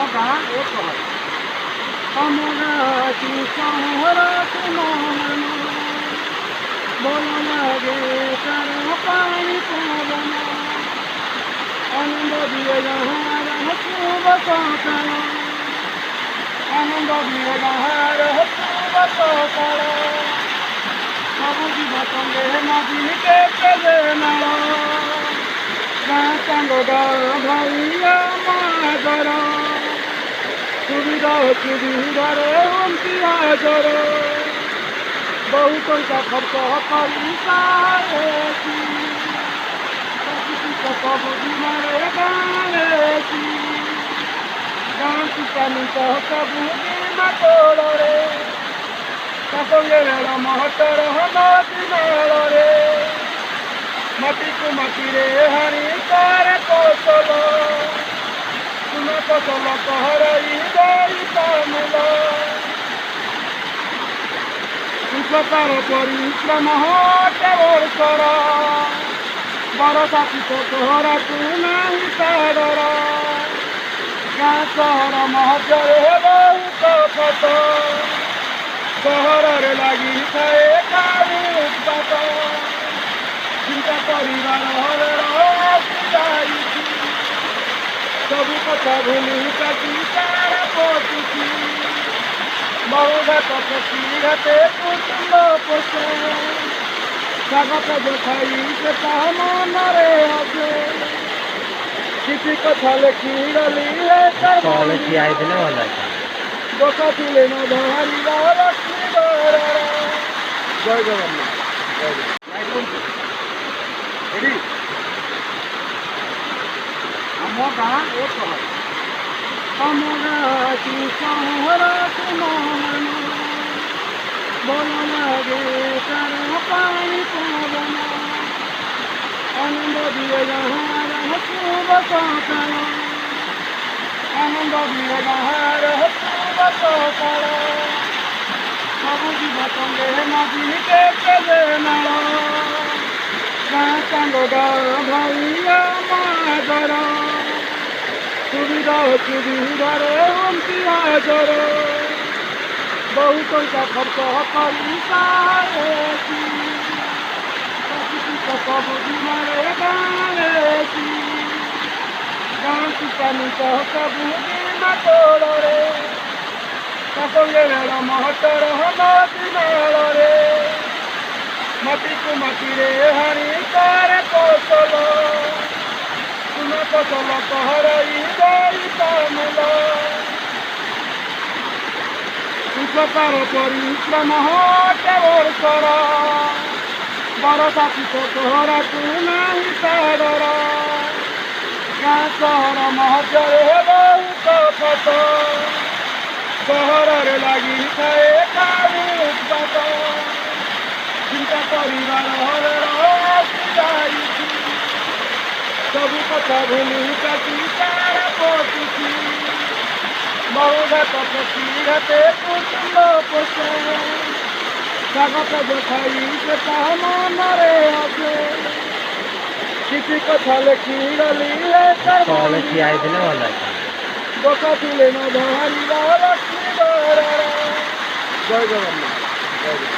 ଗାଁ ଓ ସହର ଅମରାତି ସହରକୁ ମନ ଭଲ ଲାଗେ ତାର ପାଣି ପବନ ଆନନ୍ଦ ଦିଏ ଗାଁର ଶୁଭ ସକାଳ ଆନନ୍ଦ ଦିଏ ଗାଁର ଶୁଭ ସକାଳ ସବୁ ଯିବ ସଙ୍ଗେ ନଦୀ କେତେ ନାଳ ଗାଁ ସାଙ୍ଗ ଗାଁ ଭାଇଆ ମାଗର ସୁବିଧା ସୁବିଧାରେ ହୁଅନ୍ତି ହାଜର ବହୁ ଟଙ୍କା ଖର୍ଚ୍ଚ କରି ସାରେଛି ସବୁ ଦିନରେ ଗାଁରେଛି ଗାଁ ପିତାନିତ ସବୁ ଦିନ ତୋଳରେ ତା ସଙ୍ଗେ ରେଳ ମହତର ନଦୀ ନାଳରେ ମାଟିକୁ ମାଟିରେ ହାରି ତାର ଫସଲ ତୁମ ଫସଲ ସହରାଇ ଦେଇ କାମୁଲ କୃଷକର ପରିଶ୍ରମ ହଟେ ବର୍ଷର ବରଷା ଶୀତ ସହରାକୁ ନାହିଁ ସାଦର ଗାଁ ସହର ମଧ୍ୟରେ ବହୁତ ଖତ ସହରରେ ଲାଗିଥାଏ କାଳି ଉତ୍ପାତ ଚିନ୍ତା କରିବାର ଆସିଯାଇଛି ସବୁ କଥା ଭୁଲି କାଟି ତାର ପଶୁଛି ବହୁଘାତ ପଶି ଘାତେ କୁଟୁମ୍ବ ପୋଷେ ସ୍ୱାଗତ ଦେଖାଇ ସେ ତାହା ମନରେ ଅସେ କିଛି କଥା ଲେଖି ଗଲି ତଳେ ଠିଆ ହେଇଥିଲେ ଭଲ ଦୋଷ ଥିଲେ ନ ବାହାରିବା ଲକ୍ଷ୍ମୀ ବରର ଜୟ ଜଗନ୍ନାଥ ଜୟ ଜଗନ୍ନାଥ ଏଠି ଆମ ଗାଁ ଓ ସହର ଅମରାତି ସହରକୁ ମନ ଭଲ ଲାଗେ ତାର ପାଣି ପବନ ଆନନ୍ଦ ଦିଏ ଗାଁର ଶୁଭ ସକାଳ ଆନନ୍ଦ ଦିଏ ଗାଁର ଶୁଭ ସକାଳ ସବୁ ଯିବ ସଙ୍ଗେ ନଦୀ କେତେ ନାଳ ଗାଁ ସାଙ୍ଗ ଗାଁ ଭାଇଆ ମାଗର ସୁବିଧା ସୁବିଧାରେ ହୁଅନ୍ତି ହାଜର ବହୁ ଟଙ୍କା ଖର୍ଚ୍ଚ କରି ସାରେଛି ସବୁ ଦିନରେ ଗାଁରେଛି ଗାଁ ପିତାନିତ ସବୁ ଦିନ ତୋଳରେ ତା ସଙ୍ଗେ ରେଳ ମହତର ନଦୀ ନାଳରେ ମାଟିକୁ ମାଟିରେ ହାରି ତାର ଫସଲ ତୁମ ଫସଲ ସହରାଇ ଦେଇ କାମୁଲ କୃଷକର ପରିଶ୍ରମ ହଟେ ବର୍ଷର ବରଷା ଶୀତ ସହରାକୁ ନାହିଁ ସାଦର ଗାଁ ସହର ମଧ୍ୟରେ ବହୁତ ଖତ ସହରରେ ଲାଗିଥାଏ କାଳି ଉତ୍ପାତ ଚିନ୍ତା କରିବାର ଆସିଯାଇଛି ସବୁ କଥା ଭୁଲି କାଟି ତାର ପଶୁଛି ବହୁଘାତ ପଶି ଘାତେ କୁଟୁମ୍ବ ପୋଷେ ସ୍ୱାଗତ ଦେଖାଇ ସେ ତାହା ମନରେ ଅସେ କିଛି କଥା ଲେଖି ଗଲି ତଳେ ଠିଆ ହେଇଥିଲେ ଭଲ ଦୋଷ ଥିଲେ ନ ବାହାରିବା ଲକ୍ଷ୍ମୀ ବରର ଜୟ ଜଗନ୍ନାଥ ଜୟ ଜଗନ୍ନାଥ।